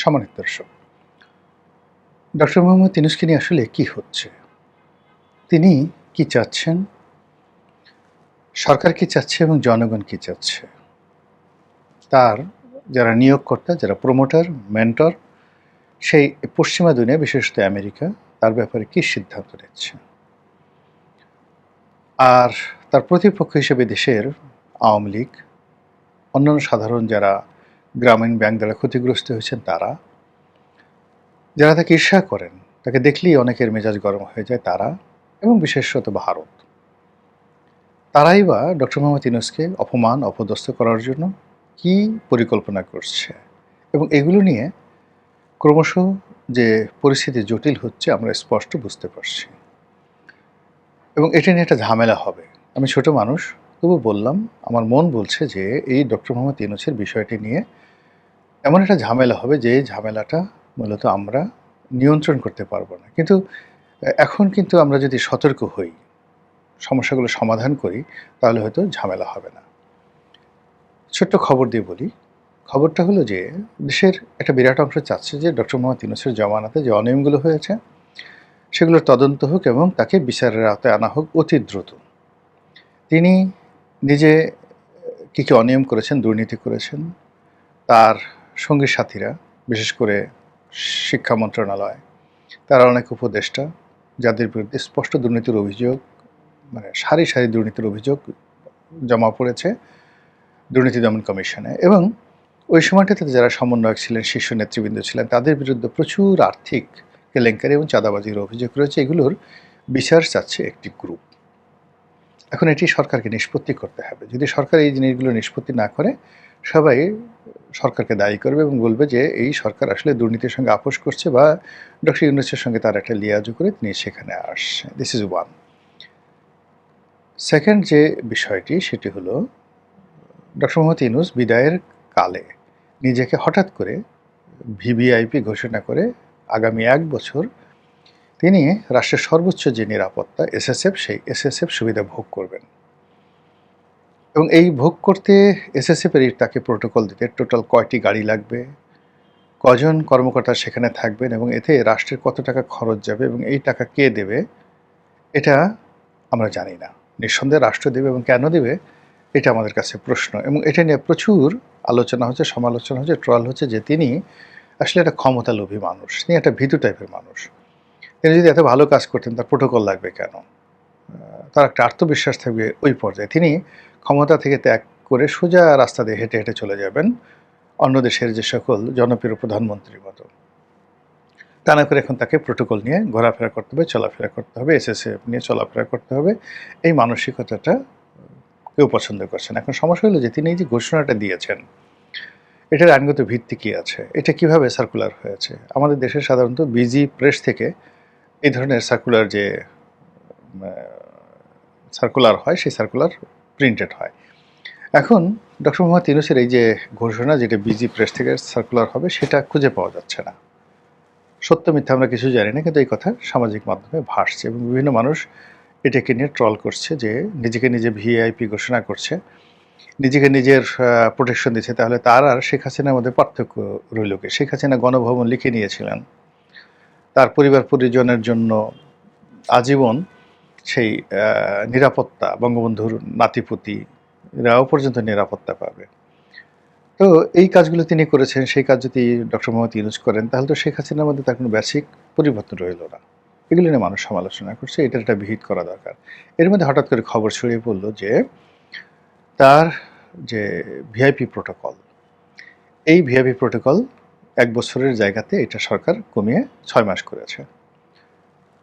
সম্মানিত দর্শক, ডক্টর মোহাম্মদ ইউনূসকে নিয়ে আসলে কি হচ্ছে? তিনি কি চাচ্ছেন? সরকার কি চাচ্ছে এবং জনগণ কি চাচ্ছে? তার যারা নিয়োগকর্তা, যারা প্রমোটার, মেন্টর, সেই পশ্চিমা দুনিয়া বিশেষত আমেরিকা তার ব্যাপারে কি সিদ্ধান্ত নিচ্ছে? আর তার প্রতিপক্ষ হিসেবে দেশের আওয়ামী লীগ, অন্যান্য সাধারণ যারা গ্রামীণ ব্যাংক দ্বারা ক্ষতিগ্রস্ত হয়েছেন তারা, যারা তাকে ঈর্ষা করেন, তাকে দেখলেই অনেকের মেজাজ গরম হয়ে যায় তারা, এবং বিশেষত ভারত, তারাই বা ডক্টর মোহাম্মদ ইউনূসকে অপমান অপদস্থ করার জন্য কি পরিকল্পনা করছে, এবং এগুলো নিয়ে ক্রমশ যে পরিস্থিতি জটিল হচ্ছে আমরা স্পষ্ট বুঝতে পারছি, এবং এটা নিয়ে একটা ঝামেলা হবে। আমি ছোট মানুষ, তবু বললাম, আমার মন বলছে যে এই ডক্টর মোহাম্মদ ইউনূসের বিষয়টি নিয়ে এমন একটা ঝামেলা হবে যে ঝামেলাটা মূলত আমরা নিয়ন্ত্রণ করতে পারবো না। কিন্তু এখন কিন্তু আমরা যদি সতর্ক হই, সমস্যাগুলো সমাধান করি, তাহলে হয়তো ঝামেলা হবে না। ছোট্ট খবর দিয়ে বলি, খবরটা হলো যে দেশের একটা বিরাট অংশ চাচ্ছে যে ডক্টর মোহাম্মদ ইউনূসের জমানাতে যে অনিয়মগুলো হয়েছে সেগুলোর তদন্ত হোক এবং তাকে বিচারের আওতায় আনা হোক অতি দ্রুত। তিনি নিজে কী কী অনিয়ম করেছেন, দুর্নীতি করেছেন, তার সঙ্গী সাথীরা, বিশেষ করে শিক্ষা মন্ত্রণালয়, তারা অনেক উপদেষ্টা, যাদের বিরুদ্ধে স্পষ্ট দুর্নীতির অভিযোগ, মানে সারি সারি দুর্নীতির অভিযোগ জমা পড়েছে দুর্নীতি দমন কমিশনে, এবং ওই সময়টাতে যারা সমন্বয়ক ছিলেন, শীর্ষ নেতৃবৃন্দ ছিলেন, তাদের বিরুদ্ধে প্রচুর আর্থিক কেলেঙ্কারি এবং চাঁদাবাজির অভিযোগ রয়েছে। এগুলোর বিচার চাচ্ছে একটি গ্রুপ। এখন এটি সরকারকে নিষ্পত্তি করতে হবে। যদি সরকার এই জিনিসগুলো নিষ্পত্তি না করে, সবাই সরকারকে দায়ী করবে এবং বলবে যে এই সরকার আসলে দুর্নীতির সঙ্গে আপোষ করছে, বা ডক্টর ইউনূসের সঙ্গে তার একটা লিয়াজু করে তিনি সেখানে আসছে। This is one. সেকেন্ড যে বিষয়টি, সেটি হলো ডক্টর মোহাম্মদ ইউনূস বিদায়ের কালে নিজেকে হঠাৎ করে ভিভিআইপি ঘোষণা করে আগামী 1 বছর তিনি রাষ্ট্রের সর্বোচ্চ যে নিরাপত্তা এসএসএফ, সেই এসএসএফ সুবিধা ভোগ করবেন, এবং এই ভোগ করতে এসএসএফের তাকে প্রোটোকল দিতে টোটাল কয়টি গাড়ি লাগবে, কজন কর্মকর্তা সেখানে থাকবেন, এবং এতে রাষ্ট্রের কত টাকা খরচ যাবে এবং এই টাকা কে দেবে, এটা আমরা জানি না। নিঃসন্দেহে রাষ্ট্র দেবে, এবং কেন দেবে এটা আমাদের কাছে প্রশ্ন, এবং এটা নিয়ে প্রচুর আলোচনা হচ্ছে, সমালোচনা হচ্ছে, ট্রল হচ্ছে যে তিনি আসলে একটা ক্ষমতালোভী মানুষ, তিনি একটা ভীতু টাইপের মানুষ। তিনি যদি এত ভালো কাজ করতেন তার প্রোটোকল লাগবে কেন? তার একটা আত্মবিশ্বাস থাকবে ওই পর্যায়ে। তিনি ক্ষমতা থেকে ত্যাগ করে সোজা রাস্তা দিয়ে হেঁটে হেঁটে চলে যাবেন অন্য দেশের যে সকল জনপ্রিয় প্রধানমন্ত্রীর মতো। তা না করে এখন তাকে প্রোটোকল নিয়ে ঘোরাফেরা করতে হবে, চলাফেরা করতে হবে, এসএসএফ নিয়ে চলাফেরা করতে হবে। এই মানসিকতাটা কেউ পছন্দ করছে না। এখন সমস্যা হলো যে তিনি এই যে ঘোষণাটা দিয়েছেন, এটার আইনগত ভিত্তি কী আছে? এটা কিভাবে সার্কুলার হয়েছে? আমাদের দেশে সাধারণত বিজি প্রেস থেকে এই ধরনের সার্কুলার যে সার্কুলার হয়, সেই সার্কুলার প্রিন্টেড হয়। এখন ডক্টর মোহাম্মদ ইউনূসের এই যে ঘোষণা, যেটা বিজি প্রেস থেকে সার্কুলার হবে, সেটা খুঁজে পাওয়া যাচ্ছে না। সত্য মিথ্যা আমরা কিছু জানি না, কিন্তু এই কথা সামাজিক মাধ্যমে ভাসছে, এবং বিভিন্ন মানুষ এটাকে নিয়ে ট্রল করছে যে নিজেকে নিজে ভিআইপি ঘোষণা করছে, নিজেকে নিজের প্রোটেকশন দিচ্ছে। তাহলে তার আর শেখ হাসিনার মধ্যে পার্থক্য রইল কি? শেখ হাসিনা গণভবন লিখে নিয়েছিলেন, তার পরিবার পরিজনের জন্য আজীবন সেই নিরাপত্তা, বঙ্গবন্ধুর নাতিপুতিরাও পর্যন্ত নিরাপত্তা পাবে। তো এই কাজগুলো তিনি করেছেন, সেই কাজ যদি ডক্টর মোহাম্মদ ইউনূস করেন, তাহলে তো শেখ হাসিনার মধ্যে তার কোনো বেসিক পরিবর্তন রইল না। এগুলো নিয়ে মানুষ সমালোচনা করছে, এটার একটা বিহিত করা দরকার। এর মধ্যে হঠাৎ করে খবর ছড়িয়ে পড়ল যে তার যে ভিআইপি প্রোটোকল, এই ভিআইপি প্রোটোকল 1 বছরের জায়গাতে এটা সরকার কমিয়ে 6 মাস করেছে।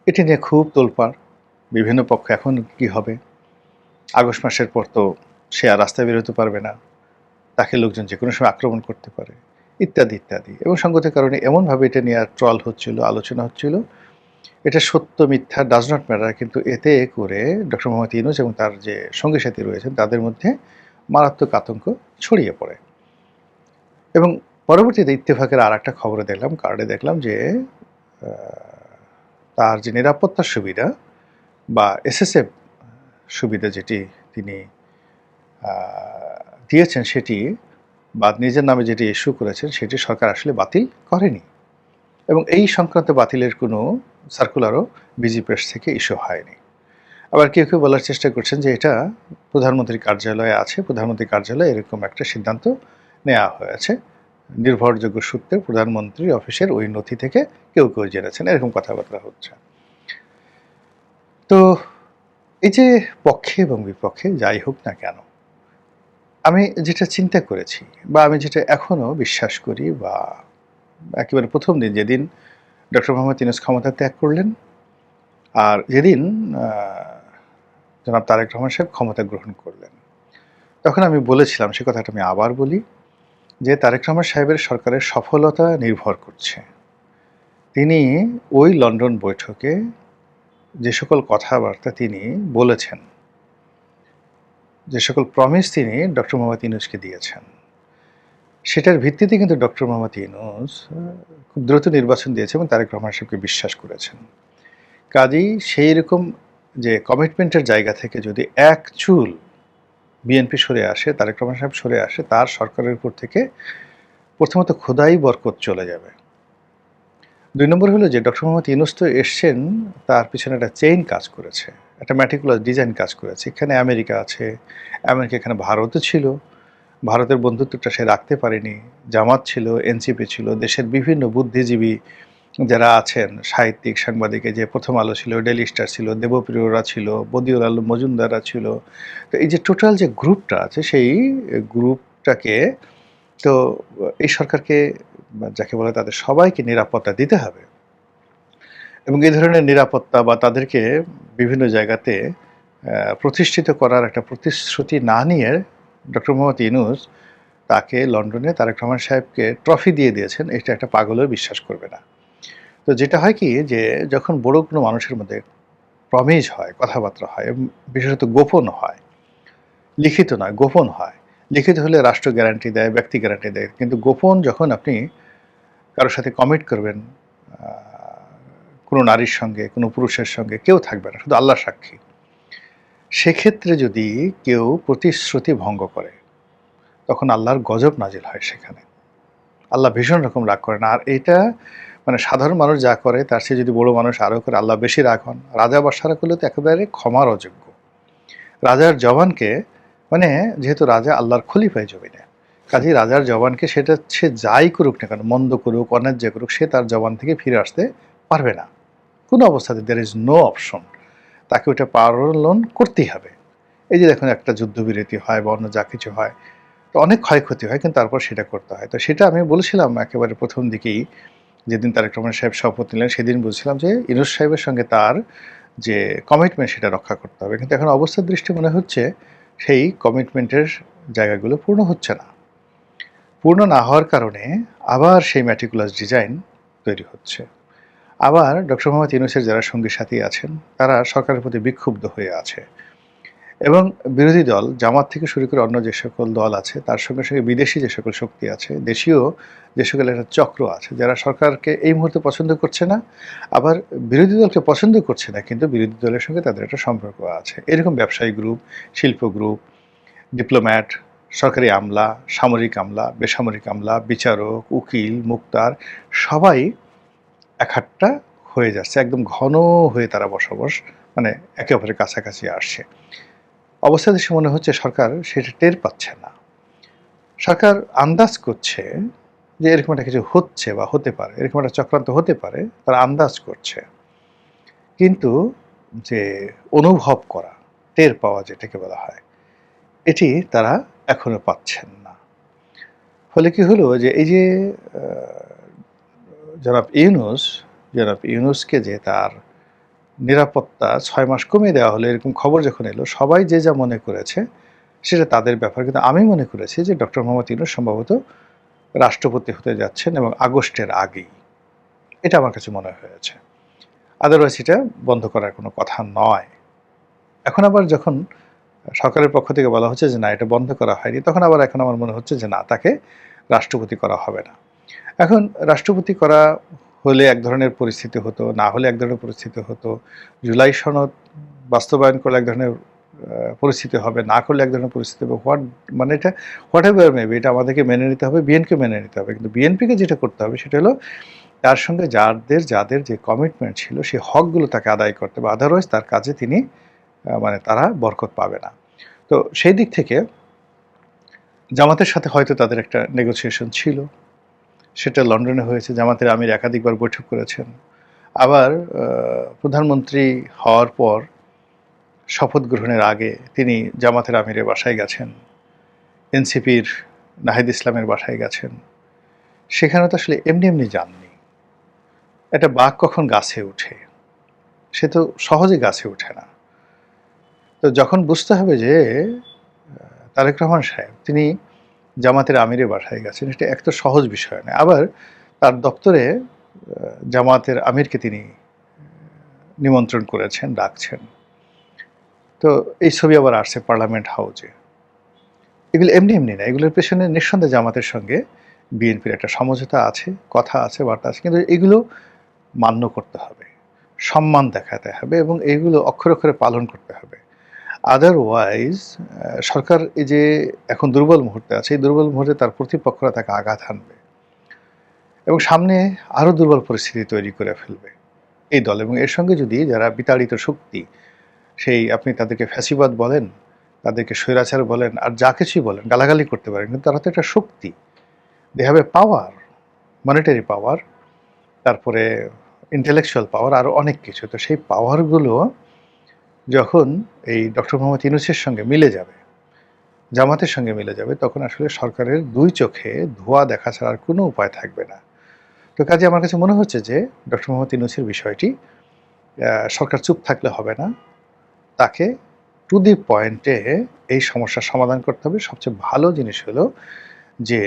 এটি নিয়ে খুব তোলপাড়, বিভিন্ন পক্ষ। এখন কি হবে? আগস্ট মাসের পর তো সে আর রাস্তায় বেরোতে পারবে না, তাকে লোকজন যে কোনো সময় আক্রমণ করতে পারে, ইত্যাদি ইত্যাদি। এবং সঙ্গতির কারণে এমনভাবে এটা নিয়ে ট্রল হচ্ছিল, আলোচনা হচ্ছিল, এটা সত্য মিথ্যা ডাজ নট ম্যাটার, কিন্তু এতে করে ডক্টর মোহাম্মদ ইউনূস এবং তার যে সঙ্গী সাথী রয়েছেন তাদের মধ্যে মারাত্মক আতঙ্ক ছড়িয়ে পড়ে। এবং পরবর্তীতে ইত্তেফাকের আর একটা খবরে দেখলাম, কার্ডে দেখলাম যে তার যে নিরাপত্তার সুবিধা বা এসএসএফ সুবিধা যেটি তিনি দিয়েছেন, সেটি বা নিজের নামে যেটি ইস্যু করেছেন সেটি সরকার আসলে বাতিল করেনি, এবং এই সংক্রান্ত বাতিলের কোনো সার্কুলারও বিজি প্রেস থেকে ইস্যু হয়নি। আবার কেউ কেউ বলার চেষ্টা করছেন যে এটা প্রধানমন্ত্রীর কার্যালয়ে আছে, প্রধানমন্ত্রীর কার্যালয়ে এরকম একটা সিদ্ধান্ত নেওয়া হয়েছে, নির্ভরযোগ্য সূত্রে প্রধানমন্ত্রীর অফিসের ওই নথি থেকে কেউ কেউ জেনেছেন, এরকম কথাবার্তা হচ্ছে। তো এই যে পক্ষে এবং বিপক্ষে যাই হোক না কেন, আমি যেটা চিন্তা করেছি বা আমি যেটা এখনো বিশ্বাস করি, বা একেবারে প্রথম দিন যেদিন ডক্টর মোহাম্মদ ইউনূস ক্ষমতা ত্যাগ করলেন আর যেদিন জনাব তারেক রহমান সাহেব ক্ষমতা গ্রহণ করলেন, তখন আমি বলেছিলাম, সে কথাটা আমি আবার বলি, যে তারেক রহমান সাহেবের সরকারের সফলতা নির্ভর করছে তিনি ওই লন্ডন বৈঠকে যে সকল কথাবার্তা তিনি বলেছেন, যে সকল প্রমিস তিনি ডক্টর মোহাম্মদ ইউনূসকে দিয়েছেন, সেটার ভিত্তিতে কিন্তু ডক্টর মোহাম্মদ ইউনূস খুব দ্রুত নির্বাচন দিয়েছে এবং তারেক রহমান সাহেবকে বিশ্বাস করেছেন। কাজেই সেই রকম যে কমিটমেন্টের জায়গা থেকে যদি এক চুল বিএনপি সরে আসে, তারেক রহমান সাহেব সরে আসে, তার সরকারের উপর থেকে প্রথমত খোদাই বরকত চলে যাবে। ২ নম্বর হলো যে ডক্টর মোহাম্মদ ইউনূস তো এসছেন, তার পিছনে একটা চেইন কাজ করেছে, একটা ম্যাটিকুলাস ডিজাইন কাজ করেছে। এখানে আমেরিকা আছে, এমনকি এখানে ভারতও ছিল, ভারতের বন্ধুত্বটা সে রাখতে পারেনি। জামাত ছিল, এনসিপি ছিল, দেশের বিভিন্ন বুদ্ধিজীবী যারা আছেন, সাহিত্যিক, সাংবাদিক, যে প্রথম আলো ছিল, ডেইলি স্টার ছিল, দেবপ্রিয়রা ছিল, বদিউল আলম মজুমদাররা ছিল। তো এই যে টোটাল যে গ্রুপটা আছে, সেই গ্রুপটাকে তো এই সরকারকে, যাকে বলে, তাদের সবাইকে নিরাপত্তা দিতে হবে, এবং এই ধরনের নিরাপত্তা বা তাদেরকে বিভিন্ন জায়গাতে প্রতিষ্ঠিত করার একটা প্রতিশ্রুতি না নিয়ে ডক্টর মোহাম্মদ ইউনূস তাকে লন্ডনে তারেক রহমান সাহেবকে ট্রফি দিয়ে দিয়েছেন, এটা একটা পাগলও বিশ্বাস করবে না। তো যেটা হয় কি, যে যখন বড় কোনো মানুষের মধ্যে প্রমিজ হয়, কথাবার্তা হয়, বিশেষত গোপন হয়, লিখিত নয়, গোপন হয়। লিখিত হলে রাষ্ট্র গ্যারান্টি দেয়, ব্যক্তি গ্যারান্টি দেয়, কিন্তু গোপন যখন আপনি কারোর সাথে কমিট করবেন, কোনো নারীর সঙ্গে, কোনো পুরুষের সঙ্গে, কেউ থাকবে না, শুধু আল্লাহ সাক্ষী, সেক্ষেত্রে যদি কেউ প্রতিশ্রুতি ভঙ্গ করে, তখন আল্লাহর গজব নাজিল হয় সেখানে। আল্লাহ ভীষণ রকম রাগ করেন। আর এটা মানে সাধারণ মানুষ যা করে তার চেয়ে যদি বড় মানুষ আরও করে, আল্লাহ বেশি রাগ হন। রাজা বাদশারা করলে তো একেবারে ক্ষমার অযোগ্য। রাজার জবানকে, মানে যেহেতু রাজা আল্লাহর খলিফায় জমিনে, কাজেই রাজার জবানকে সেটা সে যাই করুক না কেন, মন্দ করুক, অন্যায্য করুক, সে তার জবান থেকে ফিরে আসতে পারবে না কোনো অবস্থাতে। দেয়ার ইজ নো অপশন, তাকে ওটা পালন করতেই হবে। এই যে দেখুন, একটা যুদ্ধবিরতি হয় বা অন্য যা কিছু হয়, তো অনেক ক্ষয়ক্ষতি হয়, কিন্তু তারপর সেটা করতে হয়। তো সেটা আমি বলেছিলাম একেবারে প্রথম দিকেই, যেদিন তারেক রহমান সাহেব শপথ নিলেন, সেদিন বলছিলাম যে ইউনূস সাহেবের সঙ্গে তার যে কমিটমেন্ট সেটা রক্ষা করতে হবে। কিন্তু এখন অবস্থার দৃষ্টি মনে হচ্ছে সেই কমিটমেন্টের জায়গাগুলো পূর্ণ হচ্ছে না। পূর্ণ না হওয়ার কারণে আবার সেই ম্যাটিকুলাস ডিজাইন তৈরি হচ্ছে। আবার ডক্টর মোহাম্মদ ইউনূসের যারা সঙ্গী সাথী আছেন, তারা সরকারের প্রতি বিক্ষুব্ধ হয়ে আছে, এবং বিরোধী দল জামাত থেকে শুরু করে অন্য যে সকল দল আছে, তার সঙ্গে সঙ্গে বিদেশি যে সকল শক্তি আছে, দেশীয় যে সকল একটা চক্র আছে, যারা সরকারকে এই মুহূর্তে পছন্দ করছে না, আবার বিরোধী দলকে পছন্দ করছে না, কিন্তু বিরোধী দলের সঙ্গে তাদের একটা সম্পর্ক আছে। এরকম ব্যবসায়ী গ্রুপ, শিল্প গ্রুপ, ডিপ্লোম্যাট, সরকারি আমলা, সামরিক আমলা, বেসামরিক আমলা, বিচারক, উকিল, মুক্তার, সবাই একহাট্টা হয়ে যাচ্ছে, একদম ঘন হয়ে তারা বসবাস, মানে একে অপরের কাছাকাছি আসছে। অবস্থা দেশে মনে হচ্ছে সরকার সেটা টের পাচ্ছে না। সরকার আন্দাজ করছে যে এরকম একটা কিছু হচ্ছে বা হতে পারে, এরকম একটা চক্রান্ত হতে পারে, তারা আন্দাজ করছে, কিন্তু যে অনুভব করা, টের পাওয়া যেটাকে বলা হয়, এটি তারা এখনো পাচ্ছেন না। ফলে কি হলো, যে এই যে জনাব ইউনূসকে যে তার নিরাপত্তা ৬ মাস কমিয়ে দেওয়া হলো, এরকম খবর যখন এলো, সবাই যে যা মনে করেছে সেটা তাদের ব্যাপার। কিন্তু আমি মনে করেছি যে ডক্টর মোহাম্মদ ইউনূস সম্ভবত রাষ্ট্রপতি হতে যাচ্ছেন, এবং আগস্টের আগেই, এটা আমার কাছে মনে হয়েছে। আদারওয়াইজ এটা বন্ধ করার কোনো কথা নয়। এখন আবার যখন সরকারের পক্ষ থেকে বলা হচ্ছে যে না, এটা বন্ধ করা হয়নি, তখন আবার এখন আমার মনে হচ্ছে যে না, তাকে রাষ্ট্রপতি করা হবে না। এখন রাষ্ট্রপতি করা হলে এক ধরনের পরিস্থিতি হতো, না হলে এক ধরনের পরিস্থিতি হতো। জুলাই সনদ বাস্তবায়ন করলে এক ধরনের পরিস্থিতি হবে, না করলে এক ধরনের পরিস্থিতি হবে, মানে এটা হোয়াট এভার মেবি, এটা আমাদেরকে মেনে নিতে হবে, বিএনকে মেনে নিতে হবে। কিন্তু বিএনপিকে যেটা করতে হবে সেটা হলো তার সঙ্গে যাদের যে কমিটমেন্ট ছিল সেই হকগুলো তাকে আদায় করতে হবে, আদারওয়াইজ তার কাজে তিনি মানে তারা বরকত পাবে না। তো সেই দিক থেকে জামাতের সাথে হয়তো তাদের একটা নেগোসিয়েশন ছিল, সেটা লন্ডনে হয়েছে। জামাতের আমির একাধিকবার বৈঠক করেছেন। আবার প্রধানমন্ত্রী হওয়ার পর শপথ গ্রহণের আগে তিনি জামাতের আমিরের বাসায় গেছেন, এনসিপির নাহিদ ইসলামের বাসায় গেছেন। সেখানে তো আসলে এমনি এমনি যাননি। একটা বাঘ কখন গাছে ওঠে, সে তো সহজে গাছে ওঠে না। তো যখন বুঝতে হবে যে তারেক রহমান সাহেব তিনি জামাতের আমিরের বাসায় গেছেন, এটা একটা সহজ বিষয় নয়। আবার তার দপ্তরে জামাতের আমিরকে তিনি নিমন্ত্রণ করেছেন, ডাকছেন। তো এই ছবি আবার আসছে পার্লামেন্ট হাউসে। এগুলো এমনি এমনি না, এগুলোর পেছনে নিঃসন্দেহে জামাতের সঙ্গে বিএনপির একটা সমঝোতা আছে, কথা আছে, বার্তা আছে। কিন্তু এগুলো মান্য করতে হবে, সম্মান দেখাতে হবে এবং এইগুলো অক্ষরে অক্ষরে পালন করতে হবে। আদারওয়াইজ সরকার এই যে এখন দুর্বল মুহূর্তে আছে, এই দুর্বল মুহূর্তে তার প্রতিপক্ষরা তাকে আঘাত হানবে এবং সামনে আরও দুর্বল পরিস্থিতি তৈরি করে ফেলবে এই দল। এবং এর সঙ্গে যদি যারা বিতাড়িত শক্তি, সেই আপনি তাদেরকে ফ্যাসিবাদ বলেন, তাদেরকে স্বৈরাচার বলেন, আর যা কিছুই বলেন, গালাগালি করতে পারেন, কিন্তু তারা তো একটা শক্তি, they have a power, monetary পাওয়ার, তারপরে ইন্টেলেকচুয়াল পাওয়ার, আরও অনেক কিছু। তো সেই পাওয়ারগুলো যখন এই ডক্টর মোহাম্মদ ইউনূসের সঙ্গে মিলে যাবে, জামাতের সঙ্গে মিলে যাবে, তখন আসলে সরকারের দুই চোখে ধোঁয়া দেখা ছাড়ার কোনো উপায় থাকবে না। তো কাজে আমার কাছে মনে হচ্ছে যে ডক্টর মোহাম্মদ ইউনূসের বিষয়টি সরকার চুপ থাকলে হবে না, তাকে টু দি পয়েন্টে এই সমস্যার সমাধান করতে হবে। সবচেয়ে ভালো জিনিস হলো যে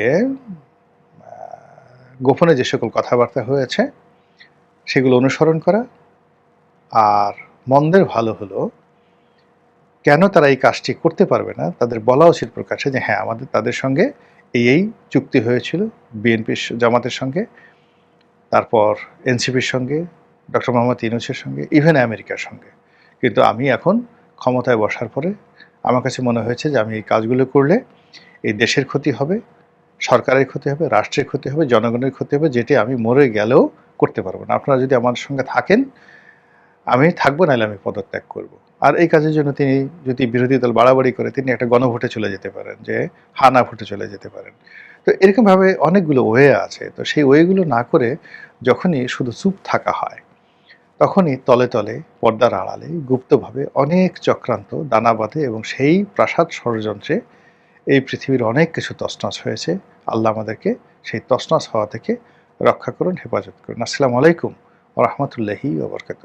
গোপনে যে সকল কথাবার্তা হয়েছে সেগুলো অনুসরণ করা। আর মন্দের ভালো হলো কেন তারা এই কাজটি করতে পারবে না, তাদের বলা উচিত প্রকাশ্যে যে হ্যাঁ, আমাদের তাদের সঙ্গে এই চুক্তি হয়েছিল, বিএনপির জামাতের সঙ্গে, তারপর এনসিপির সঙ্গে, ডক্টর মোহাম্মদ ইউনূসের সঙ্গে, ইভেন আমেরিকার সঙ্গে। কিন্তু আমি এখন ক্ষমতায় বসার পরে আমার কাছে মনে হয়েছে যে আমি এই কাজগুলো করলে এই দেশের ক্ষতি হবে, সরকারের ক্ষতি হবে, রাষ্ট্রের ক্ষতি হবে, জনগণের ক্ষতি হবে, যেটি আমি মরে গেলেও করতে পারবো না। আপনারা যদি আমার সঙ্গে থাকেন আমি থাকবো, নাহলে আমি পদত্যাগ করব। আর এই কাজের জন্য তিনি যদি বিরোধী দল বাড়াবাড়ি করে তিনি একটা গণভোটে চলে যেতে পারেন, যে হানা ভোটে চলে যেতে পারেন। তো এরকমভাবে অনেকগুলো ওয়ে আছে। তো সেই ওয়েগুলো না করে যখনই শুধু চুপ থাকা হয়, তখনই তলে তলে পর্দার আড়ালে গুপ্তভাবে অনেক চক্রান্ত দানা বাঁধে এবং সেই প্রাসাদ ষড়যন্ত্রে এই পৃথিবীর অনেক কিছু তছনছ হয়েছে। আল্লাহ আমাদেরকে সেই তছনছ হওয়া থেকে রক্ষা করুন, হেফাজত করুন। আসসালামু আলাইকুম ওয়া রাহমাতুল্লাহি ওয়া বারাকাতুহু।